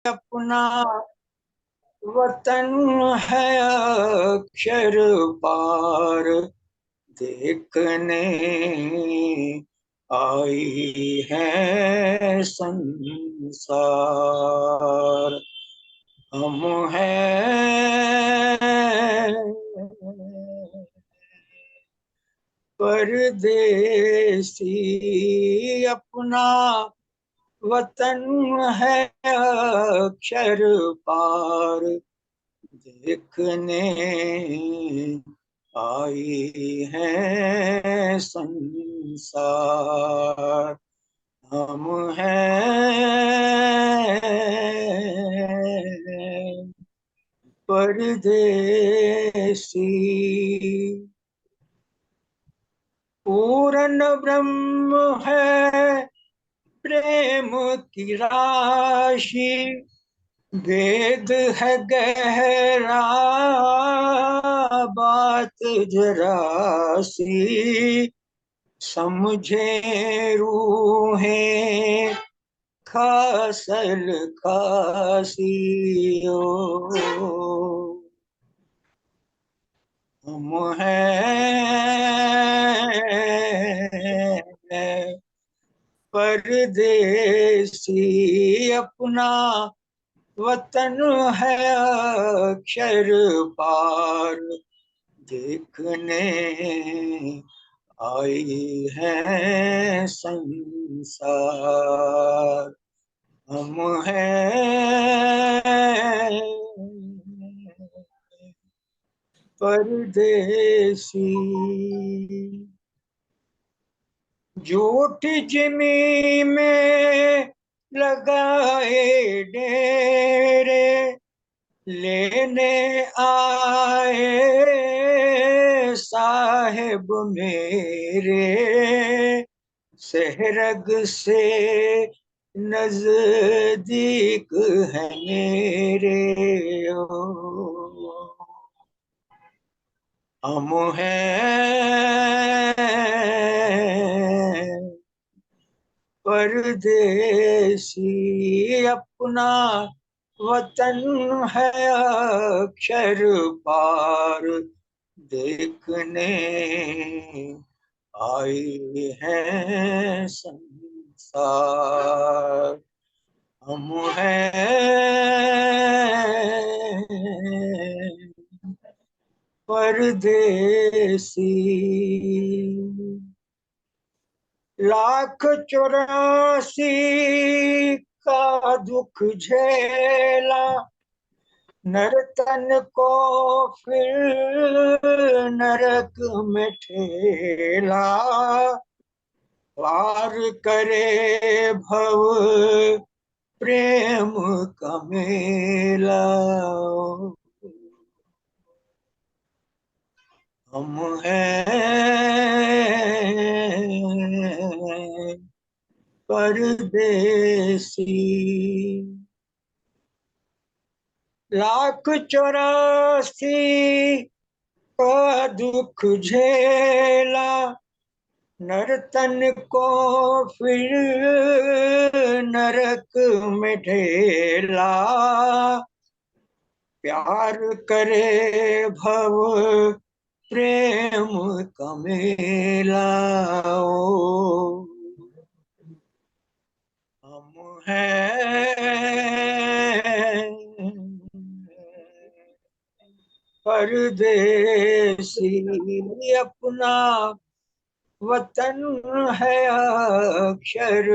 अपना वतन है अक्षर पार देखने आई है संसार। हम हैं परदेसी, अपना वतन है अक्षर पार देखने आई है संसार। हम हैं परदेसी। पूर्ण ब्रह्म है प्रेम की राशि, वेद है गहरा बात जरा सी, समझे रूहें खासल खासी हो। हम हैं परदेसी, अपना वतन है अक्षर पार देखने आई है संसार। हम हैं परदेसी। झूठ जिमी में लगाए डेरे, लेने आए साहेब मेरे, सहरग से नजदीक है मेरे ओ। हम हैं परदेसी, अपना वतन है अक्षर पार देखने आई है संसार। हम हैं परदेसी। लाख 84 का दुख झेला, नर्तन को फिर नरक में ठेला, पार करे भव प्रेम का मेला। हम हैं परदेसी। लाख 84 का दुख झेला, नर्तन को फिर नरक में ढेला, प्यार करे भव प्रेम का मेला ओ। हम हैं परदेसी, अपना वतन है अक्षर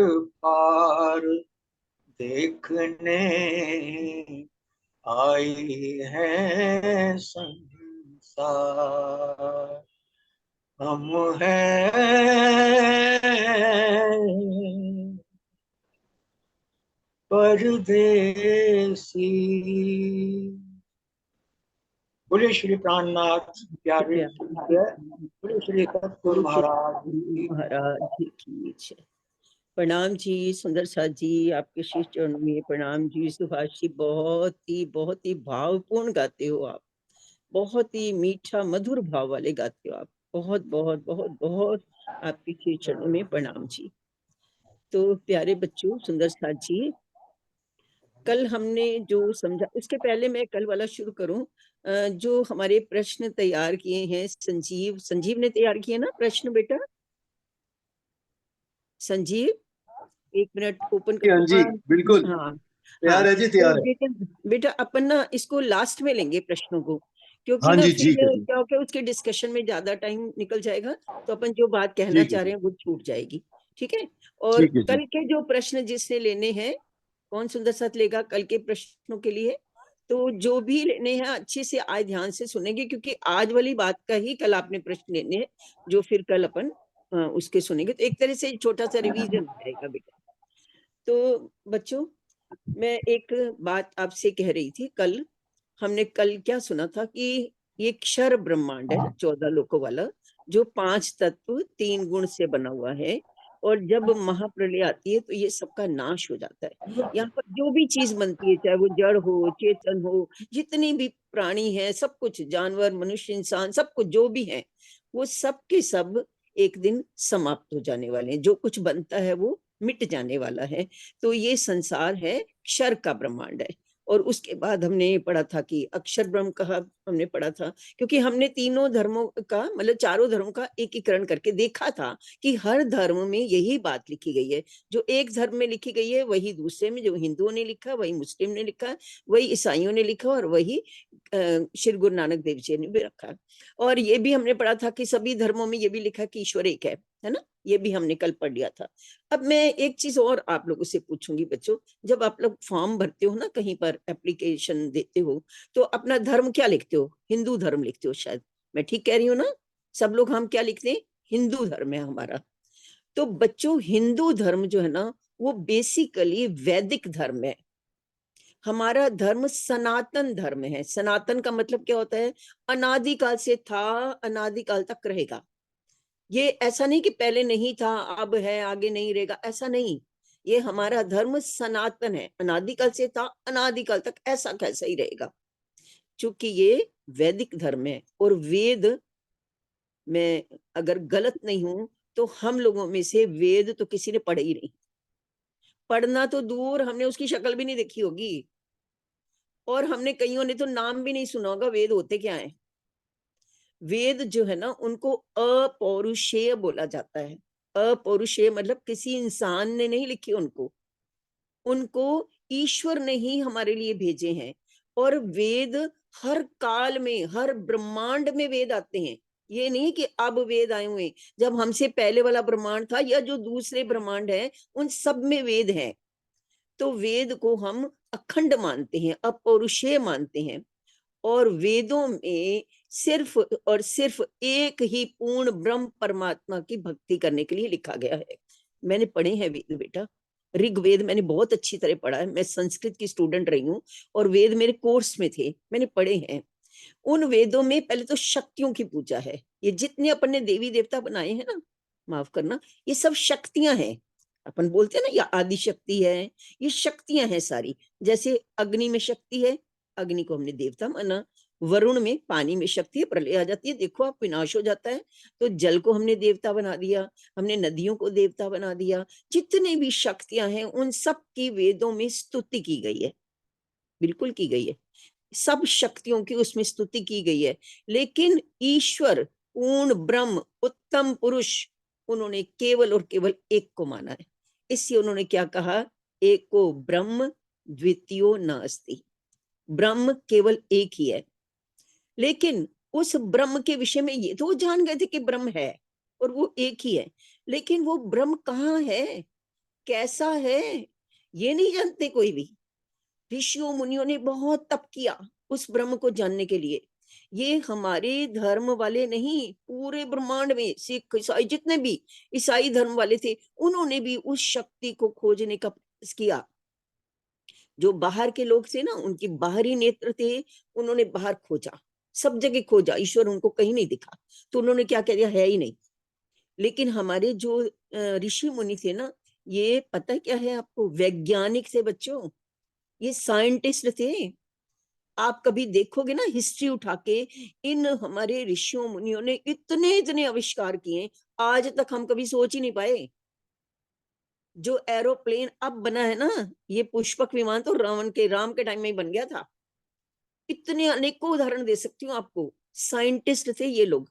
पार देखने आई है संसार। हम हैं परदेसी। बोले श्री प्राणनाथ प्यारे, बोले श्री सतगुरु महाराज की। महाराज की जय। प्रणाम जी सुंदर साथ जी, आपके श्री चरणों में प्रणाम जी। सुभाष जी बहुत ही भावपूर्ण गाते हो आप, बहुत ही मीठा मधुर भाव वाले गाते हो आप। बहुत बहुत बहुत बहुत आपके श्री चरणों में प्रणाम जी। तो प्यारे बच्चों, सुंदर साथ जी, कल हमने जो समझा, उसके पहले मैं कल वाला शुरू करूं। जो हमारे प्रश्न तैयार किए हैं संजीव ने तैयार किए ना प्रश्न बेटा? संजीव, 1 मिनट ओपन हाँ करो। जी, बिल्कुल हाँ हाँ, तैयार है जी, तो तैयार है। बेटा बेटा अपन ना इसको लास्ट में लेंगे प्रश्नों को, क्योंकि हाँ ना जी, फिर ठीक है जी, क्या होगा, उसके डिस्कशन में ज्यादा टाइम निकल जाएगा, तो अपन जो बात कहना ठीक है चाह रहे जी, हैं वो छूट जाएगी। ठीक है? और ठीक है जी। कल के जो प्रश्न जिसने लेने हैं, कौन सुंदर साथ लेगा कल के प्रश्नों के लिए? तो जो भी लेने हैं अच्छे से आज ध्यान से सुनेंगे, क्योंकि आज वाली बात का ही कल आपने प्रश्न लेने हैं, जो फिर कल अपन उसके सुनेंगे, तो एक तरह से छोटा सा रिवीजन हो जाएगा बेटा। तो बच्चों, मैं एक बात आपसे कह रही थी। हमने कल क्या सुना था कि ये क्षर ब्रह्मांड है, 14 लोकों वाला, जो 5 तत्व 3 गुण से बना हुआ है, और जब महाप्रलय आती है तो ये सबका नाश हो जाता है। यहाँ पर जो भी चीज बनती है, चाहे वो जड़ हो, चेतन हो, जितनी भी प्राणी है, सब कुछ, जानवर, मनुष्य, इंसान, सब कुछ जो भी है, वो सब के सब एक दिन समाप्त हो जाने वाले हैं। जो कुछ बनता है वो मिट जाने वाला है। तो ये संसार है, क्षर का ब्रह्मांड है। और उसके बाद हमने पढ़ा था कि अक्षर ब्रह्म कहा, हमने पढ़ा था, क्योंकि हमने तीनों धर्मों का, मतलब चारों धर्मों का एकीकरण करके देखा था कि हर धर्म में यही बात लिखी गई है। जो एक धर्म में लिखी गई है वही दूसरे में, जो हिंदुओं ने लिखा, वही मुस्लिम ने लिखा, वही ईसाइयों ने लिखा, और वही श्री गुरु नानक देव जी ने भी रखा। और ये भी हमने पढ़ा था कि सभी धर्मों में ये भी लिखा कि ईश्वर एक है ना? ये भी हमने कल पढ़ लिया था। अब मैं एक चीज और आप लोगों से पूछूंगी बच्चों, जब आप लोग फॉर्म भरते हो ना, कहीं पर एप्लीकेशन देते हो, तो अपना धर्म क्या लिखते हो? हिंदू धर्म लिखते हो शायद, मैं ठीक कह रही हूँ ना? सब लोग हम क्या लिखते हैं? हिंदू धर्म है हमारा। तो बच्चों, हिंदू धर्म जो है ना, वो बेसिकली वैदिक धर्म है। हमारा धर्म सनातन धर्म है। सनातन का मतलब क्या होता है? अनादिकाल से था, अनादिकाल तक रहेगा। ये ऐसा नहीं कि पहले नहीं था, अब है, आगे नहीं रहेगा, ऐसा नहीं। ये हमारा धर्म सनातन है, अनादिकाल से था, अनादिकाल तक ऐसा कैसा ही रहेगा, क्योंकि ये वैदिक धर्म है। और वेद, मैं अगर गलत नहीं हूं तो हम लोगों में से वेद तो किसी ने पढ़े ही नहीं। पढ़ना तो दूर, हमने उसकी शक्ल भी नहीं देखी होगी, और हमने कईयों ने तो नाम भी नहीं सुना होगा वेद होते क्या है। वेद जो है ना, उनको अपौरुषेय बोला जाता है। अपौरुषेय मतलब किसी इंसान ने नहीं लिखी उनको, उनको ईश्वर ने ही हमारे लिए भेजे हैं। और वेद हर काल में, हर ब्रह्मांड में वेद आते हैं। ये नहीं कि अब वेद आए हुए, जब हमसे पहले वाला ब्रह्मांड था या जो दूसरे ब्रह्मांड है, उन सब में वेद है। तो वेद को हम अखंड मानते हैं, अपौरुषेय मानते हैं। और वेदों में सिर्फ और सिर्फ एक ही पूर्ण ब्रह्म परमात्मा की भक्ति करने के लिए लिखा गया है। मैंने पढ़े हैं वेद बेटा, ऋग्वेद मैंने बहुत अच्छी तरह पढ़ा है। मैं संस्कृत की स्टूडेंट रही हूँ, और वेद मेरे कोर्स में थे, मैंने पढ़े हैं। उन वेदों में पहले तो शक्तियों की पूजा है। ये जितने अपन ने देवी देवता बनाए हैं ना, माफ करना, ये सब शक्तियां हैं। अपन बोलते हैं ना, ये आदि शक्ति है, ये शक्तियां हैं सारी। जैसे अग्नि में शक्ति है, अग्नि को हमने देवता माना। वरुण में, पानी में शक्ति है, प्रलय आ जाती है, देखो आप, विनाश हो जाता है, तो जल को हमने देवता बना दिया, हमने नदियों को देवता बना दिया। जितने भी शक्तियां हैं उन सब की वेदों में स्तुति की गई है, बिल्कुल की गई है। सब शक्तियों की उसमें स्तुति की गई है। लेकिन ईश्वर, पूर्ण ब्रह्म, उत्तम पुरुष, उन्होंने केवल और केवल एक को माना है। इससे उन्होंने क्या कहा? एको ब्रह्म द्वितीयो नास्ति। ब्रह्म केवल एक ही है। लेकिन उस ब्रह्म के विषय में ये तो जान गए थे कि ब्रह्म है और वो एक ही है, लेकिन वो ब्रह्म कहाँ है, कैसा है, ये नहीं जानते कोई भी। ऋषियों मुनियों ने बहुत तप किया उस ब्रह्म को जानने के लिए। ये हमारे धर्म वाले नहीं, पूरे ब्रह्मांड में सिख ईसाई जितने भी ईसाई धर्म वाले थे, उन्होंने भी उस शक्ति को खोजने का प्रयास किया। जो बाहर के लोग थे ना, उनकी बाहरी नेत्र थे, उन्होंने बाहर खोजा, सब जगह खोजा, ईश्वर उनको कहीं नहीं दिखा, तो उन्होंने क्या कह दिया, है ही नहीं। लेकिन हमारे जो ऋषि मुनि थे ना, ये पता क्या है आपको, वैज्ञानिक थे बच्चों, ये साइंटिस्ट थे। आप कभी देखोगे ना हिस्ट्री उठा के, इन हमारे ऋषियों मुनियों ने इतने इतने आविष्कार किए, आज तक हम कभी सोच ही नहीं पाए। जो एरोप्लेन अब बना है ना, ये पुष्पक विमान तो राम के टाइम में ही बन गया था। इतने अनेकों उदाहरण दे सकती हूँ आपको। साइंटिस्ट थे ये लोग,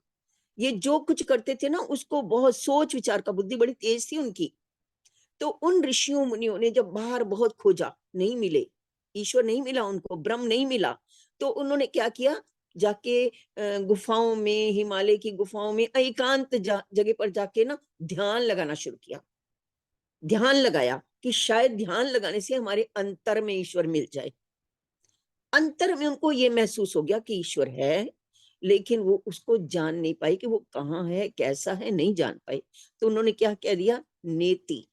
ये जो कुछ करते थे ना उसको बहुत सोच विचार का, बुद्धि बड़ी तेज थी उनकी। तो उन ऋषियों मुनियों ने जब बाहर बहुत खोजा, नहीं मिले, ईश्वर नहीं मिला उनको, ब्रह्म नहीं मिला, तो उन्होंने क्या किया, जाके गुफाओं में, हिमालय की गुफाओं में एकांत जगह पर जाके ना ध्यान लगाना शुरू किया। ध्यान लगाया कि शायद ध्यान लगाने से हमारे अंतर में ईश्वर मिल जाए। अंतर में उनको ये महसूस हो गया कि ईश्वर है, लेकिन वो उसको जान नहीं पाई कि वो कहाँ है, कैसा है, नहीं जान पाई। तो उन्होंने क्या कह दिया, नेति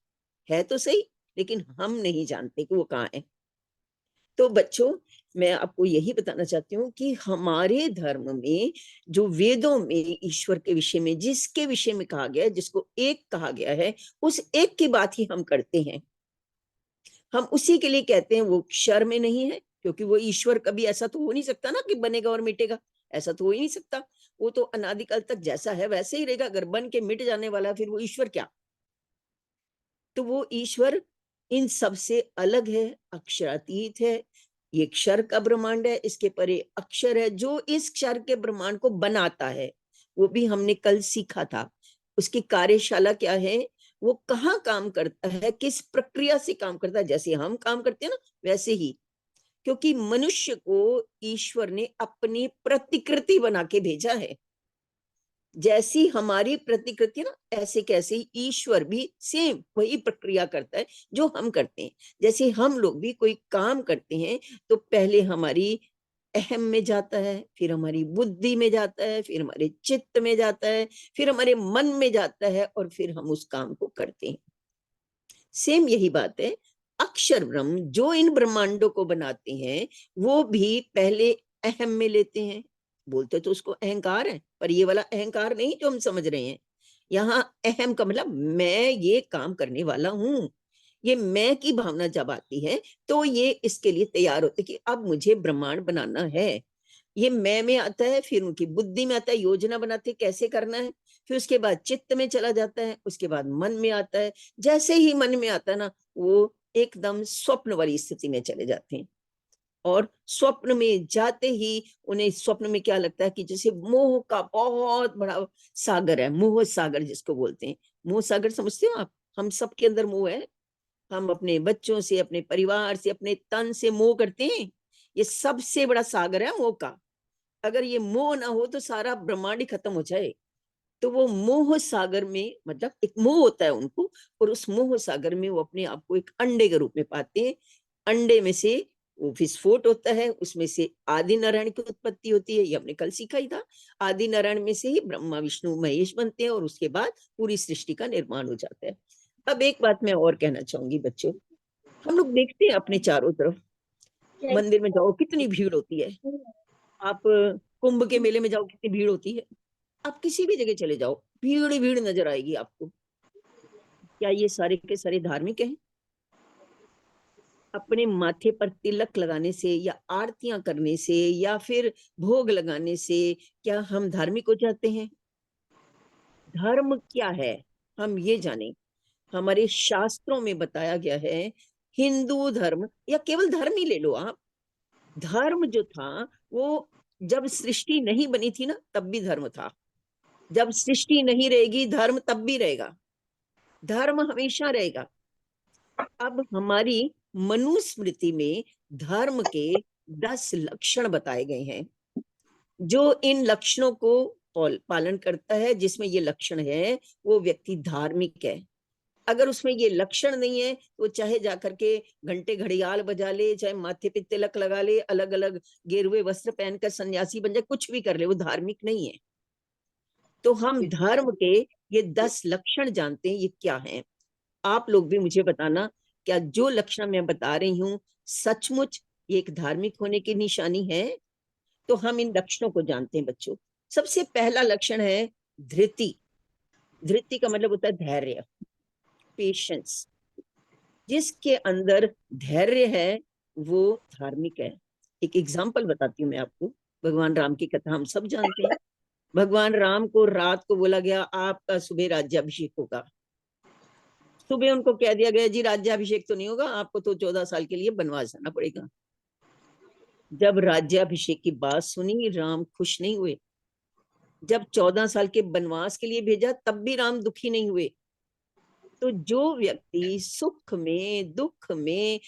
है तो सही, लेकिन हम नहीं जानते कि वो कहाँ है। तो बच्चों, मैं आपको यही बताना चाहती हूँ कि हमारे धर्म में, जो वेदों में ईश्वर के विषय में, जिसके विषय में कहा गया है, जिसको एक कहा गया है, उस एक की बात ही हम करते हैं। हम उसी के लिए कहते हैं वो क्षर में नहीं है, क्योंकि वो ईश्वर कभी ऐसा तो हो नहीं सकता ना कि बनेगा और मिटेगा, ऐसा तो हो ही नहीं सकता। वो तो अनादिकाल तक जैसा है वैसे ही रहेगा। अगर बन के मिट जाने वाला, फिर वो ईश्वर क्या। तो वो ईश्वर इन सब से अलग है, अक्षरातीत है। ये क्षर का ब्रह्मांड है, इसके परे अक्षर है जो इस क्षर के ब्रह्मांड को बनाता है। वो भी हमने कल सीखा था। उसकी कार्यशाला क्या है, वो कहाँ काम करता है, किस प्रक्रिया से काम करता है। जैसे हम काम करते हैं ना, वैसे ही। क्योंकि मनुष्य को ईश्वर ने अपनी प्रतिकृति बना के भेजा है। जैसी हमारी प्रतिकृति ना, ऐसे कैसे ही ईश्वर भी सेम वही प्रक्रिया करता है जो हम करते हैं। जैसे हम लोग भी कोई काम करते हैं, तो पहले हमारी अहम में जाता है, फिर हमारी बुद्धि में जाता है, फिर हमारे चित्त में जाता है, फिर हमारे मन में जाता है, और फिर हम उस काम को करते हैं। सेम यही बात है। अक्षर ब्रह्म जो इन ब्रह्मांडों को बनाते हैं, वो भी पहले अहम में लेते हैं। बोलते तो उसको अहंकार है, पर ये वाला अहंकार नहीं जो हम समझ रहे हैं। यहाँ अहम का मतलब मैं ये काम करने वाला हूं। ये मैं की भावना जब आती है, तो ये इसके लिए तैयार होते कि अब मुझे ब्रह्मांड बनाना है। ये मैं में आता है, फिर उनकी बुद्धि में आता है, योजना बनाते कैसे करना है। फिर उसके बाद चित्त में चला जाता है, उसके बाद मन में आता है। जैसे ही मन में आता है ना, वो एकदम स्वप्न वाली स्थिति में चले जाते हैं। और स्वप्न में जाते ही उन्हें स्वप्न में क्या लगता है कि जैसे मोह का बहुत बड़ा सागर है, मोह सागर जिसको बोलते हैं। मोह सागर समझते हो आप? हम सबके अंदर मोह है। हम अपने बच्चों से, अपने परिवार से, अपने तन से मोह करते हैं। ये सबसे बड़ा सागर है मोह का। अगर ये मोह ना हो तो सारा ब्रह्मांड ही खत्म हो जाए। तो वो मोह सागर में, मतलब एक मोह होता है उनको, और उस मोह सागर में वो अपने आप को एक अंडे के रूप में पाते हैं। अंडे में से वो विस्फोट होता है, उसमें से आदि नारायण की उत्पत्ति होती है। ये हमने कल सीखा ही था। आदि नारायण में से ही ब्रह्मा विष्णु महेश बनते हैं, और उसके बाद पूरी सृष्टि का निर्माण हो जाता है। अब एक बात मैं और कहना चाहूंगी बच्चों, हम लोग देखते हैं अपने चारों तरफ, मंदिर में जाओ कितनी भीड़ होती है। आप कुंभ के मेले में जाओ कितनी भीड़ होती है। आप किसी भी जगह चले जाओ, भीड़ ही भीड़ नजर आएगी आपको। क्या ये सारे के सारे धार्मिक हैं? अपने माथे पर तिलक लगाने से, या आरतियां करने से, या फिर भोग लगाने से क्या हम धार्मिक हो जाते हैं? धर्म क्या है, हम ये जाने। हमारे शास्त्रों में बताया गया है, हिंदू धर्म, या केवल धर्म ही ले लो आप। धर्म जो था, वो जब सृष्टि नहीं बनी थी ना, तब भी धर्म था। जब सृष्टि नहीं रहेगी, धर्म तब भी रहेगा। धर्म हमेशा रहेगा। अब हमारी मनुस्मृति में धर्म के 10 लक्षण बताए गए हैं। जो इन लक्षणों को पालन करता है, जिसमें ये लक्षण है, वो व्यक्ति धार्मिक है। अगर उसमें ये लक्षण नहीं है, तो चाहे जाकर के घंटे घड़ियाल बजा ले, चाहे माथे पे तिलक लगा ले, अलग अलग गेरुए वस्त्र पहनकर सन्यासी बन जाए, कुछ भी कर ले, वो धार्मिक नहीं है। तो हम धर्म के ये 10 लक्षण जानते हैं, ये क्या है। आप लोग भी मुझे बताना, क्या जो लक्षण मैं बता रही हूँ सचमुच ये एक धार्मिक होने की निशानी है? तो हम इन लक्षणों को जानते हैं बच्चों। सबसे पहला लक्षण है धृति। धृति का मतलब होता है धैर्य, पेशेंस। जिसके अंदर धैर्य है, वो धार्मिक है। एक एग्जाम्पल बताती हूँ मैं आपको। भगवान राम की कथा हम सब जानते हैं। भगवान राम को रात को बोला गया आपका सुबह राज्याभिषेक होगा। सुबह उनको कह दिया गया जी राज्याभिषेक तो नहीं होगा, आपको तो 14 साल के लिए वनवास जाना पड़ेगा। जब राज्याभिषेक की बात सुनी राम खुश नहीं हुए। जब 14 साल के वनवास के लिए भेजा तब भी राम दुखी नहीं हुए। तो जो व्यक्ति सुख में, दुख में,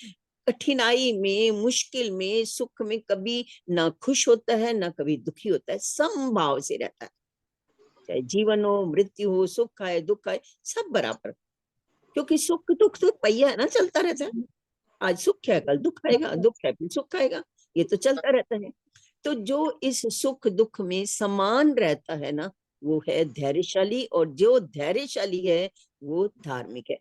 कठिनाई में, मुश्किल में, सुख में कभी ना खुश होता है ना कभी दुखी होता है, समभाव से रहता है, चाहे जीवन हो, मृत्यु हो, सुख आए दुख आए, सब बराबर। क्योंकि सुख दुख तो पहिया है ना, चलता रहता है। आज सुख है कल दुख आएगा, दुख है फिर सुख आएगा, ये तो चलता रहता है। तो जो इस सुख दुख में समान रहता है ना, वो है धैर्यशाली, और जो धैर्यशाली है वो धार्मिक है।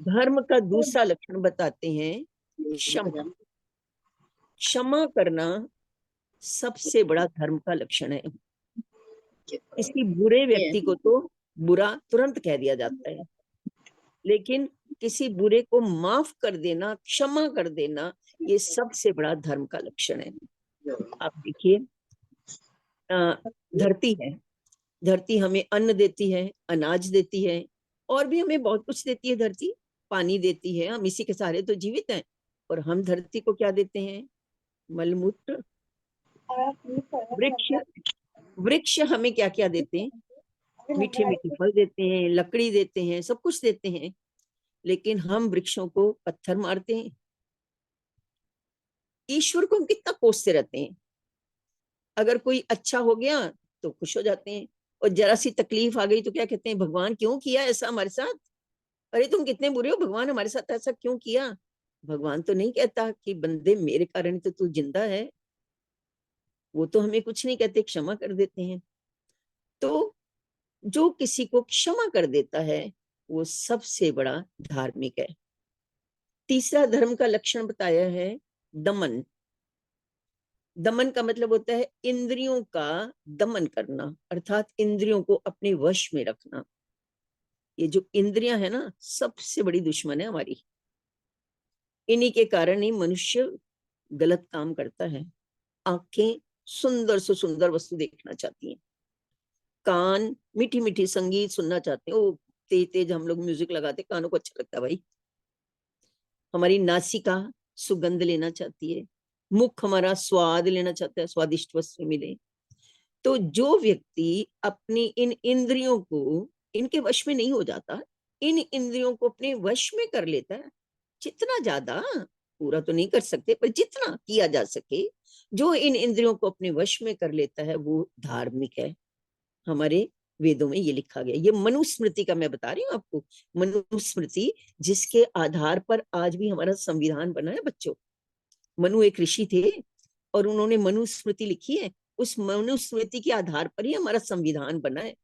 धर्म का दूसरा लक्षण बताते हैं क्षमा। क्षमा करना सबसे बड़ा धर्म का लक्षण है। किसी बुरे व्यक्ति को तो बुरा तुरंत कह दिया जाता है, लेकिन किसी बुरे को माफ कर देना, क्षमा कर देना, ये सबसे बड़ा धर्म का लक्षण है। आप देखिए, धरती है, धरती हमें अन्न देती है, अनाज देती है, और भी हमें बहुत कुछ देती है धरती, पानी देती है, हम इसी के सहारे तो जीवित हैं। और हम धरती को क्या देते हैं? मलमूत्र। वृक्ष, वृक्ष हमें क्या क्या देते हैं? मीठे मीठे फल देते हैं, लकड़ी देते हैं, सब कुछ देते हैं, लेकिन हम वृक्षों को पत्थर मारते हैं। ईश्वर को हम कितना कोसते रहते हैं। अगर कोई अच्छा हो गया तो खुश हो जाते हैं, और जरा सी तकलीफ आ गई तो क्या कहते हैं? भगवान क्यों किया ऐसा हमारे साथ? अरे तुम कितने बुरे हो, भगवान हमारे साथ ऐसा क्यों किया? भगवान तो नहीं कहता कि बंदे मेरे कारण तो तू जिंदा है। वो तो हमें कुछ नहीं कहते, क्षमा कर देते हैं। तो जो किसी को क्षमा कर देता है वो सबसे बड़ा धार्मिक है। तीसरा धर्म का लक्षण बताया है दमन। दमन का मतलब होता है इंद्रियों का दमन करना, अर्थात इंद्रियों को अपने वश में रखना। ये जो इंद्रियां है ना, सबसे बड़ी दुश्मन है हमारी। इन्हीं के कारण ही मनुष्य गलत काम करता है। आंखें सुंदर से सुंदर वस्तु देखना चाहती हैं, कान मीठी मीठी संगीत सुनना चाहते हैं, वो तेज तेज हम लोग म्यूजिक लगाते, कानों को अच्छा लगता है भाई। हमारी नासिका सुगंध लेना चाहती है, मुख हमारा स्वाद लेना चाहता है, स्वादिष्ट वस्तु मिले। तो जो व्यक्ति अपनी इन इंद्रियों को, इनके वश में नहीं हो जाता, इन इंद्रियों को अपने वश में कर लेता है, जितना ज्यादा, पूरा तो नहीं कर सकते पर जितना किया जा सके, जो इन इंद्रियों को अपने वश में कर लेता है वो धार्मिक है। हमारे वेदों में ये लिखा गया। ये मनुस्मृति का मैं बता रही हूँ आपको, मनुस्मृति जिसके आधार पर आज भी हमारा संविधान बना है बच्चों। मनु एक ऋषि थे और उन्होंने मनुस्मृति लिखी है। उस मनुस्मृति के आधार पर ही हमारा संविधान बना है।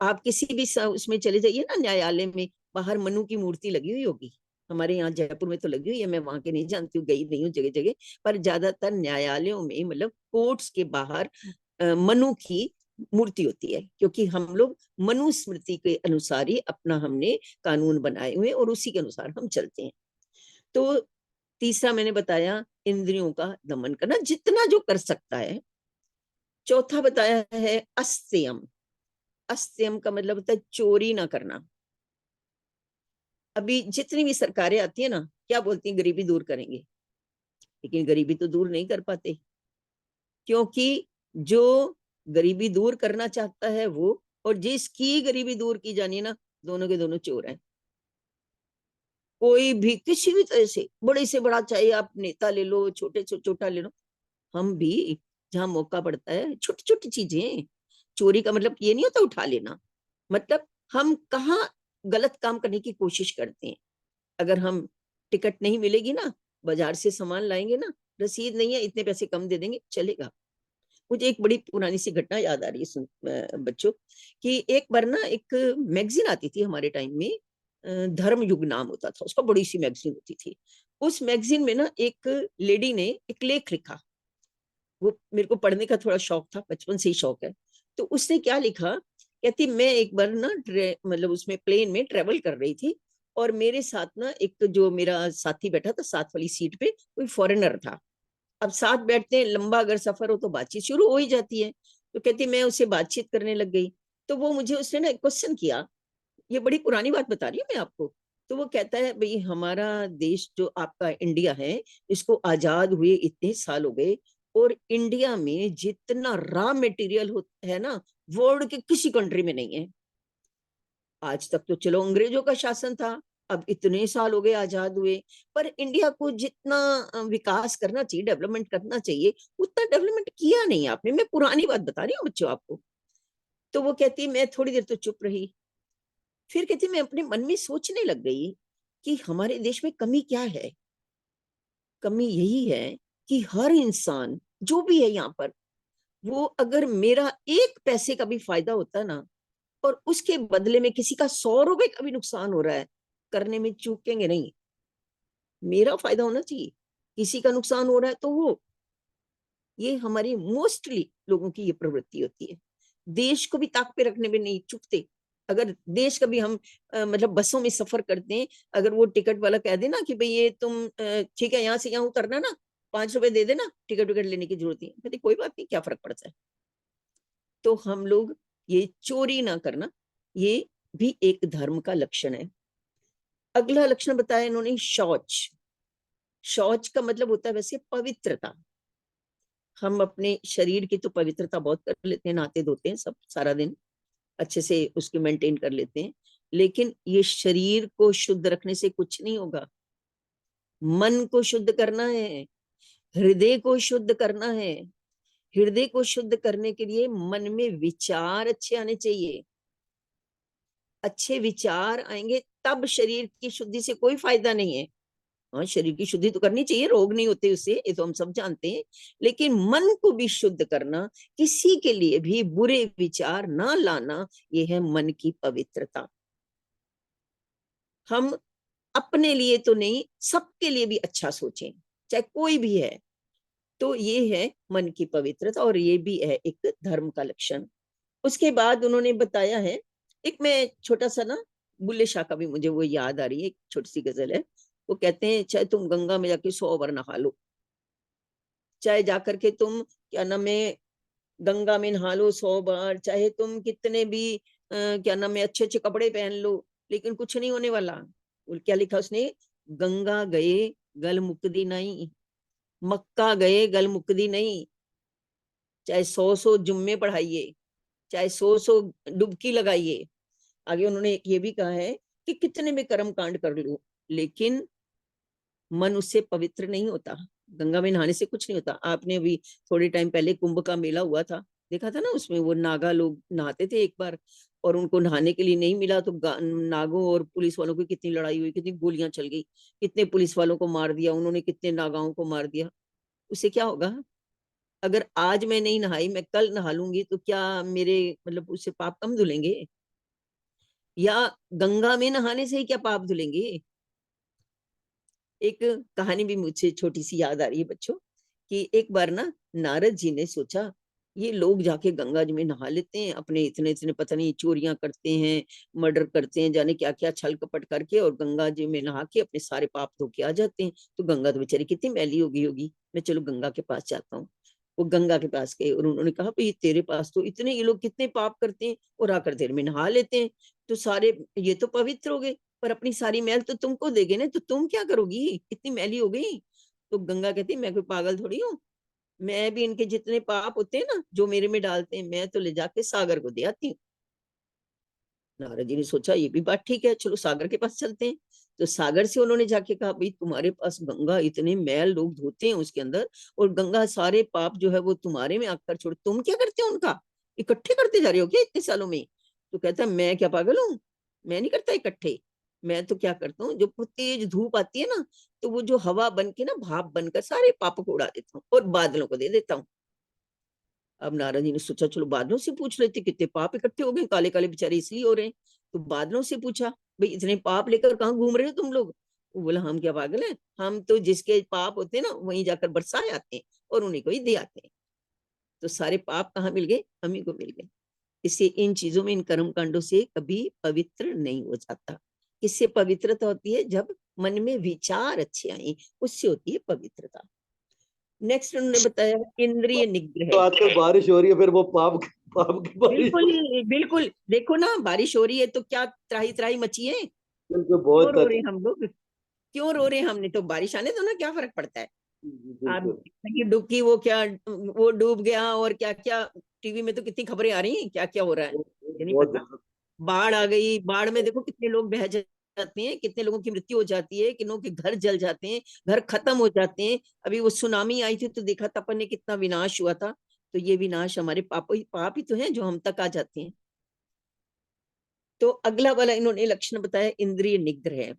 आप किसी भी उसमें चले जाइए ना, न्यायालय में, बाहर मनु की मूर्ति लगी हुई होगी। हमारे यहाँ जयपुर में तो लगी हुई है, मैं वहां के नहीं जानती हूँ, गई नहीं हूँ जगह जगह, पर ज्यादातर न्यायालयों में, मतलब कोर्ट्स के बाहर मनु की मूर्ति होती है, क्योंकि हम लोग मनुस्मृति के अनुसार ही अपना हमने कानून बनाए हुए और उसी के अनुसार हम चलते हैं। तो तीसरा मैंने बताया इंद्रियों का दमन करना, जितना जो कर सकता है। चौथा बताया है अस्त्यम। अस्त्यम का मतलब होता है चोरी ना करना। अभी जितनी भी सरकारें आती है ना, क्या बोलती हैं? गरीबी दूर करेंगे, लेकिन गरीबी तो दूर नहीं कर पाते, क्योंकि जो गरीबी दूर करना चाहता है वो, और जिसकी गरीबी दूर की जानी ना, दोनों के दोनों चोर हैं। कोई भी किसी भी तरह से बड़ा, चाहे आप नेता ले लो, छोटे से छोटा ले लो, हम भी जहां मौका पड़ता है छोटी छोटी चीजें, चोरी का मतलब ये नहीं होता उठा लेना, मतलब हम कहाँ गलत काम करने की कोशिश करते हैं। अगर हम टिकट नहीं मिलेगी ना, बाजार से सामान लाएंगे ना, रसीद नहीं है, इतने पैसे कम दे देंगे, चलेगा। मुझे एक बड़ी पुरानी सी घटना याद आ रही है बच्चों, कि एक बार ना एक मैगजीन आती थी हमारे टाइम में, धर्म युग नाम होता था उसका, बड़ी सी मैगजीन होती थी। उस मैगजीन में ना एक लेडी ने एक लेख लिखा। वो मेरे को पढ़ने का थोड़ा शौक था, बचपन से ही शौक है। तो उसने क्या लिखा, कहती मैं एक बार ना मतलब उसमें प्लेन में ट्रेवल कर रही थी, और मेरे साथ ना एक जो मेरा साथी बैठा था साथ वाली सीट पे, कोई फॉरेनर था। अब साथ बैठते हैं, लंबा अगर सफर हो तो बातचीत शुरू हो ही जाती है। तो कहती मैं उससे बातचीत करने लग गई। तो वो मुझे उसने ना एक क्वेश्चन किया, ये बड़ी पुरानी बात बता रही हूँ मैं आपको। तो वो कहता है भाई हमारा देश जो आपका इंडिया है, इसको आजाद हुए इतने साल हो गए, और इंडिया में जितना रॉ मटेरियल है ना, वर्ल्ड के किसी कंट्री में नहीं है। आज तक तो चलो अंग्रेजों का शासन था, अब इतने साल हो गए आजाद हुए, पर इंडिया को जितना विकास करना चाहिए, डेवलपमेंट करना चाहिए, उतना डेवलपमेंट किया नहीं आपने। मैं पुरानी बात बता रही हूँ बच्चों आपको। तो वो कहती मैं थोड़ी देर तो चुप रही, फिर कहती मैं अपने मन में सोचने लग गई कि हमारे देश में कमी क्या है। कमी यही है कि हर इंसान जो भी है यहाँ पर, वो अगर मेरा एक पैसे का भी फायदा होता ना, और उसके बदले में किसी का 100 रुपए का भी नुकसान हो रहा है, करने में चूकेंगे नहीं। मेरा फायदा होना चाहिए, किसी का नुकसान हो रहा है तो वो, ये हमारी मोस्टली लोगों की ये प्रवृत्ति होती है। देश को भी ताक पे रखने में नहीं चूकते। अगर देश का भी हम मतलब बसों में सफर करते हैं, अगर वो टिकट वाला कह देना कि भाई ये तुम ठीक है यहाँ से यहाँ उतरना ना, 5 रुपए दे देना, टिकट विकट लेने की जरूरत नहीं, कहते कोई बात नहीं, क्या फर्क पड़ता है। तो हम लोग ये चोरी ना करना, ये भी एक धर्म का लक्षण है। अगला लक्षण बताया इन्होंने, शौच। शौच का मतलब होता है वैसे पवित्रता। हम अपने शरीर की तो पवित्रता बहुत कर लेते हैं, नहाते धोते हैं सब सारा दिन, अच्छे से उसकी मेंटेन कर लेते हैं, लेकिन ये शरीर को शुद्ध रखने से कुछ नहीं होगा। मन को शुद्ध करना है, हृदय को शुद्ध करना है। हृदय को शुद्ध करने के लिए मन में विचार अच्छे आने चाहिए। अच्छे विचार आएंगे तब शरीर की शुद्धि से कोई फायदा नहीं है। हाँ, शरीर की शुद्धि तो करनी चाहिए, रोग नहीं होते उससे, ये तो हम सब जानते हैं, लेकिन मन को भी शुद्ध करना, किसी के लिए भी बुरे विचार ना लाना, ये है मन की पवित्रता। हम अपने लिए तो नहीं, सबके लिए भी अच्छा सोचें, चाहे कोई भी है। तो ये है मन की पवित्रता, और ये भी है एक धर्म का लक्षण। उसके बाद उन्होंने बताया है, एक मैं छोटा सा ना, बुल्ले शाह का भी मुझे वो याद आ रही है, एक छोटी सी गजल है। वो कहते हैं चाहे तुम गंगा में जाके 100 बार नहा लो, चाहे जाकर के तुम क्या नाम है गंगा में नहा लो 100 बार, चाहे तुम कितने भी क्या नाम है अच्छे अच्छे कपड़े पहन लो, लेकिन कुछ नहीं होने वाला। क्या लिखा उसने, गंगा गए गल मुकदी नहीं, मक्का गए गल मुकदी नहीं, चाहे 100 जुम्मे पढ़ाइए, चाहे 100 डुबकी लगाइए। आगे उन्होंने एक ये भी कहा है कि कितने भी कर्म कांड कर लो, लेकिन मन उससे पवित्र नहीं होता। गंगा में नहाने से कुछ नहीं होता। आपने अभी थोड़े टाइम पहले कुंभ का मेला हुआ था, देखा था ना, उसमें वो नागा लोग नहाते थे एक बार, और उनको नहाने के लिए नहीं मिला, तो नागों और पुलिस वालों की कितनी लड़ाई हुई, कितनी गोलियां चल गई, कितने पुलिस वालों को मार दिया उन्होंने, कितने नागाओं को मार दिया। उससे क्या होगा? अगर आज मैं नहीं नहाई, मैं कल नहा लूंगी, तो क्या मेरे मतलब उससे पाप कम धुलेंगे? या गंगा में नहाने से ही क्या पाप धुलेंगे? एक कहानी भी मुझे छोटी सी याद आ रही है बच्चों, कि एक बार ना नारद जी ने सोचा, ये लोग जाके गंगा जी में नहा लेते हैं, अपने इतने इतने पता नहीं चोरियां करते हैं, मर्डर करते हैं, जाने क्या क्या छल कपट करके, और गंगा जी में नहा के अपने सारे पाप धो के आ जाते हैं। तो गंगा तो बेचारी कितनी मैली हो गई होगी, मैं चलो गंगा के पास जाता हूँ। वो गंगा के पास गए और उन्होंने कहा भाई तेरे पास तो इतने, ये लोग कितने पाप करते हैं और आकर तेरे में नहा लेते हैं, तो सारे ये तो पवित्र हो गए, पर अपनी सारी मैल तो तुमको देगे ना, तो तुम क्या करोगी, इतनी मैली हो गई। तो गंगा कहती मैं कोई पागल थोड़ी हूँ, मैं भी इनके जितने पाप होते हैं ना जो मेरे में डालते हैं, मैं तो ले जाके सागर को दे आती हूँ। नारद जी ने सोचा ये भी बात ठीक है, चलो सागर के पास चलते हैं। तो सागर से उन्होंने जाके कहा भाई तुम्हारे पास गंगा इतने मैल लोग धोते हैं उसके अंदर, और गंगा सारे पाप जो है वो तुम्हारे में आकर छोड़, तुम क्या करते हो उनका, इकट्ठे करते जा रहे हो क्या इतने सालों में? तो कहता है मैं क्या पागल हूँ, मैं नहीं करता इकट्ठे। मैं तो क्या करता हूँ, जो तेज धूप आती है ना, तो वो जो हवा बन के ना भाप बनकर सारे पापों को उड़ा देता हूँ और बादलों को दे देता हूँ। अब नारद जी ने सोचा चलो बादलों से पूछ लेते, कितने पाप इकट्ठे हो गए, काले काले बेचारे इसलिए हो रहे हैं। तो बादलों से पूछा भाई इतने पाप लेकर कहाँ घूम रहे हो तुम लोग? वो बोला हम क्या पागल हैं, हम तो जिसके पाप होते हैं ना वहीं जाकर बरसाए आते हैं और उन्हीं को ही दे आते हैं। तो सारे पाप कहाँ मिल गए, हम ही को मिल गए। इससे इन चीजों में, इन कर्म कांडों से कभी पवित्र नहीं हो जाता। किससे पवित्रता होती है? जब मन में विचार अच्छे आए, उससे होती है पवित्रता। नेक्स्ट उन्होंने बताया इंद्रिय तो निग्रह। आजकल बारिश हो रही है, फिर वो पाप पाप की बारिश बिल्कुल हो रही बिल्कुल, देखो ना बारिश हो रही है तो क्या त्राही त्राही मची है, बिल्कुल क्यों बहुत रो रहे हम लोग? क्यों रो रहे हैं? हमने तो बारिश आने दो ना, क्या फर्क पड़ता है? आप बिल्कुल कहीं डुबकी, वो क्या, वो डूब गया, और क्या क्या टीवी में तो कितनी खबरें आ रही हैं, क्या क्या हो रहा है, ये नहीं बहुत पता। ज्यादा। बाढ़ आ गई, बाढ़ में देखो कितने लोग बह जाते हैं, कितने लोगों की मृत्यु हो जाती है, कितनों के घर जल जाते हैं, घर खत्म हो जाते हैं। अभी वो सुनामी आई थी तो देखा था अपन ने, कितना विनाश हुआ था। तो ये विनाश हमारे पाप ही तो है जो हम तक आ जाते हैं। तो अगला वाला इन्होंने लक्षण बताया, इंद्रिय निग्रह।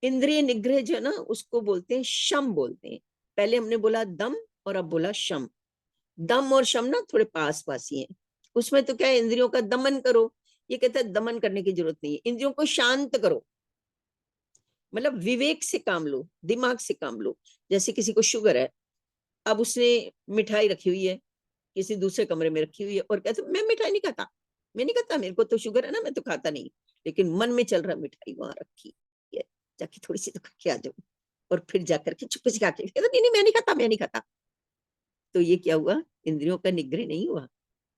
इंद्रिय निग्रह जो है ना, उसको बोलते हैं शम बोलते हैं। पहले हमने बोला दम, और अब बोला शम। दम और शम ना थोड़े पास पास ही हैं। उसमें तो क्या है, इंद्रियों का दमन करो। ये कहता है दमन करने की जरूरत नहीं है, इंद्रियों को शांत करो। मतलब विवेक से काम लो, दिमाग से काम लो। जैसे किसी को शुगर है, अब उसने मिठाई रखी हुई है किसी दूसरे कमरे में रखी हुई है, और कहते मैं मिठाई नहीं खाता, मैं नहीं खाता, मेरे को तो शुगर है ना, मैं तो खाता नहीं। लेकिन मन में चल रहा, मिठाई वहां रखी है, जाके थोड़ी सी तो खा के आ जाओ। और फिर जाकर के चुप से खा के, नहीं नहीं मैं नहीं खाता, मैं नहीं खाता। तो ये क्या हुआ? इंद्रियों का निग्रह नहीं हुआ।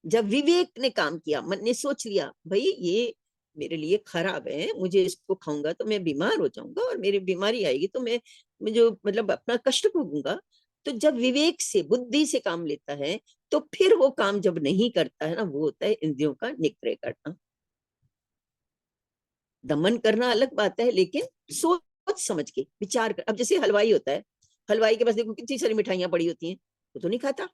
जब विवेक ने काम किया, मन ने सोच लिया भाई ये मेरे लिए खराब है, मुझे इसको खाऊंगा तो मैं बीमार हो जाऊंगा, और मेरी बीमारी आएगी तो मैं जो मतलब अपना कष्ट भोगूंगा। तो जब विवेक से, बुद्धि से काम लेता है, तो फिर वो काम जब नहीं करता है ना, वो होता है इंद्रियों का निग्रह करना। दमन करना अलग बात है, लेकिन सोच समझ के विचार कर। अब जैसे हलवाई होता है, हलवाई के पास देखो कितनी सारी मिठाइयां पड़ी होती हैं, वो तो नहीं खाता,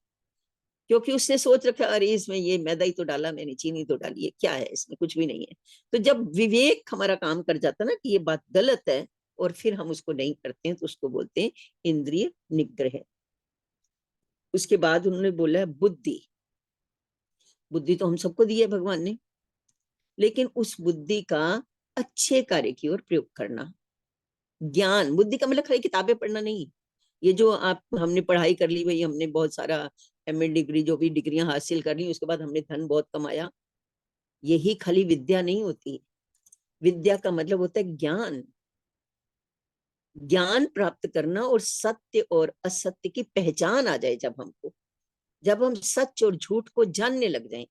क्योंकि उसने सोच रखा अरे इसमें ये मैदा ही तो डाला मैंने, चीनी तो डाली है, क्या है इसमें, कुछ भी नहीं है। तो जब विवेक हमारा काम कर जाता है ना कि ये बात गलत है, और फिर हम उसको नहीं करते हैं, तो उसको बोलते हैं इंद्रिय निग्रह। उसके बाद उन्होंने बोला है बुद्धि। बुद्धि तो हम सबको दी है भगवान ने, लेकिन उस बुद्धि का अच्छे कार्य की ओर प्रयोग करना। ज्ञान, बुद्धि का मतलब खाली किताबें पढ़ना नहीं। ये जो आप हमने पढ़ाई कर ली भाई, हमने बहुत सारा एमए डिग्री, जो भी डिग्रियां हासिल कर ली, उसके बाद हमने धन बहुत कमाया, यही खाली विद्या नहीं होती। विद्या का मतलब होता है ज्ञान। ज्ञान प्राप्त करना, और सत्य और असत्य की पहचान आ जाए जब हमको, जब हम सच और झूठ को जानने लग जाएं।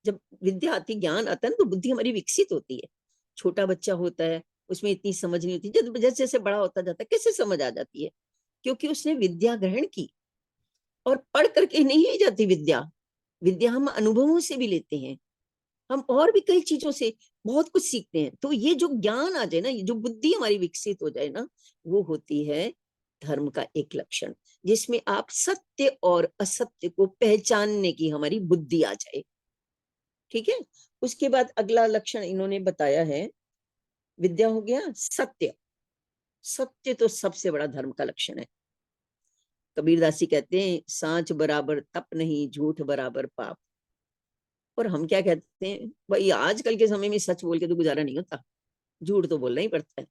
जब विद्या आती, ज्ञान आता है ना, तो बुद्धि हमारी विकसित होती है। छोटा बच्चा होता है, उसमें इतनी समझ नहीं होती, जब जैसे जैसे बड़ा होता जाता है कैसे समझ आ जाती है, क्योंकि उसने विद्या ग्रहण की। और पढ़ करके नहीं ली जाती विद्या, विद्या हम अनुभवों से भी लेते हैं। हम और भी कई चीजों से बहुत कुछ सीखते हैं। तो ये जो ज्ञान आ जाए ना, ये जो बुद्धि हमारी विकसित हो जाए ना, वो होती है धर्म का एक लक्षण, जिसमें आप सत्य और असत्य को पहचानने की हमारी बुद्धि आ जाए। ठीक है। उसके बाद अगला लक्षण इन्होंने बताया है, विद्या हो गया, सत्य। सत्य तो सबसे बड़ा धर्म का लक्षण है। कबीरदासी कहते हैं, सांच बराबर तप नहीं, झूठ बराबर पाप। और हम क्या कहते हैं भाई, आजकल के समय में सच बोल के तो गुजारा नहीं होता, झूठ तो बोलना ही पड़ता है।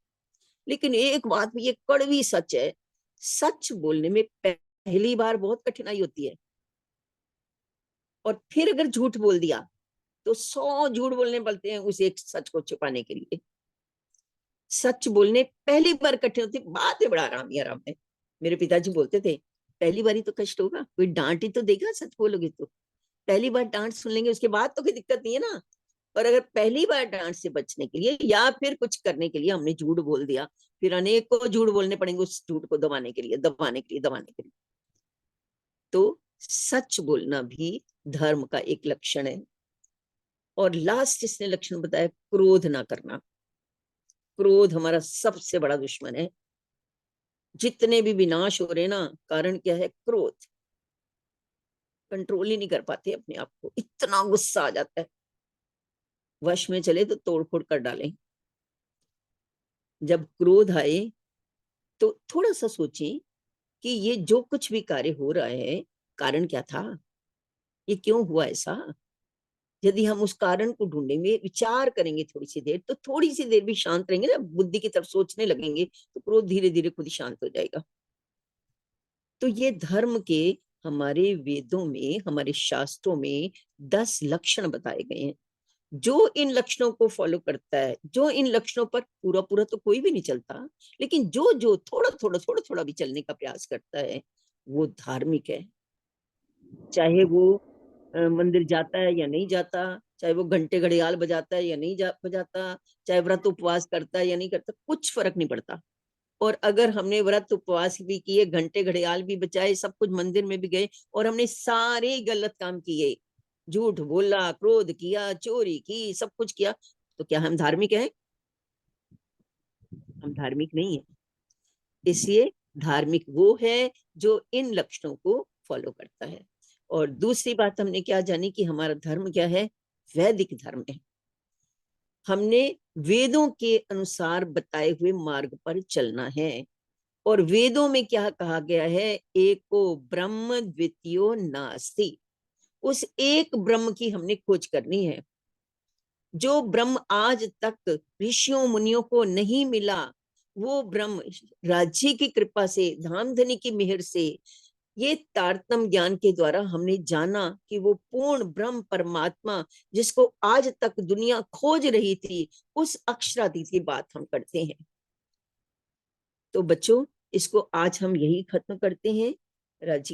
लेकिन एक बात भी, ये कड़वी सच है, सच बोलने में पहली बार बहुत कठिनाई होती है, और फिर अगर झूठ बोल दिया तो 100 झूठ बोलने पड़ते हैं उस एक सच को छुपाने के लिए। सच बोलने पहली बार कठिन होती, बात है बड़ा आराम ही आराम है। मेरे पिताजी बोलते थे, पहली बार ही तो कष्ट होगा, कोई डांट ही तो देगा सच बोलोगे तो। पहली बार डांट सुन लेंगे, उसके बाद तो कोई दिक्कत नहीं है ना। और अगर पहली बार डांट से बचने के लिए या फिर कुछ करने के लिए हमने झूठ बोल दिया, फिर अनेकों झूठ बोलने पड़ेंगे उस झूठ को दबाने के लिए, दबाने के लिए, दबाने के लिए। तो सच बोलना भी धर्म का एक लक्षण है। और लास्ट इसने लक्षण बताया, क्रोध ना करना। क्रोध हमारा सबसे बड़ा दुश्मन है। जितने भी विनाश हो रहे ना, कारण क्या है? क्रोध। कंट्रोल ही नहीं कर पाते अपने आप को, इतना गुस्सा आ जाता है, वश में चले तो तोड़ फोड़ कर डालें। जब क्रोध आए तो थोड़ा सा सोचें कि ये जो कुछ भी कार्य हो रहा है, कारण क्या था, ये क्यों हुआ ऐसा। यदि हम उस कारण को ढूंढेंगे, विचार करेंगे थोड़ी सी देर, तो थोड़ी सी देर भी शांत रहेंगे ना, बुद्धि की तरफ सोचने लगेंगे, तो क्रोध धीरे धीरे खुद ही शांत हो जाएगा। तो ये धर्म के, हमारे वेदों में, हमारे शास्त्रों में 10 लक्षण बताए गए हैं। जो इन लक्षणों को फॉलो करता है, जो इन लक्षणों पर पूरा पूरा तो कोई भी नहीं चलता, लेकिन जो जो थोड़ा थोड़ा भी चलने का प्रयास करता है, वो धार्मिक है। चाहे वो मंदिर जाता है या नहीं जाता, चाहे वो घंटे घड़ियाल बजाता है या नहीं बजाता, चाहे व्रत उपवास करता है या नहीं करता, कुछ फर्क नहीं पड़ता। और अगर हमने व्रत उपवास भी किए, घंटे घड़ियाल भी बजाए, सब कुछ मंदिर में भी गए, और हमने सारे गलत काम किए, झूठ बोला, क्रोध किया, चोरी की, सब कुछ किया, तो क्या हम धार्मिक हैं? हम धार्मिक नहीं है। इसलिए धार्मिक वो है जो इन लक्षणों को फॉलो करता है। और दूसरी बात हमने क्या जानी कि हमारा धर्म क्या है? वैदिक धर्म है। हमने वेदों के अनुसार बताए हुए मार्ग पर चलना है। और वेदों में क्या कहा गया है? एको ब्रह्म द्वितीयो नास्ति। उस एक ब्रह्म की हमने खोज करनी है, जो ब्रह्म आज तक ऋषियों मुनियों को नहीं मिला। वो ब्रह्म राज्य की कृपा से, धामधनी की मेहर से, ये तारतम ज्ञान के द्वारा हमने जाना कि वो पूर्ण ब्रह्म परमात्मा, जिसको आज तक दुनिया खोज रही थी, उस अक्षरादि की बात हम करते हैं। तो बच्चों, इसको आज हम यही खत्म करते हैं। राजी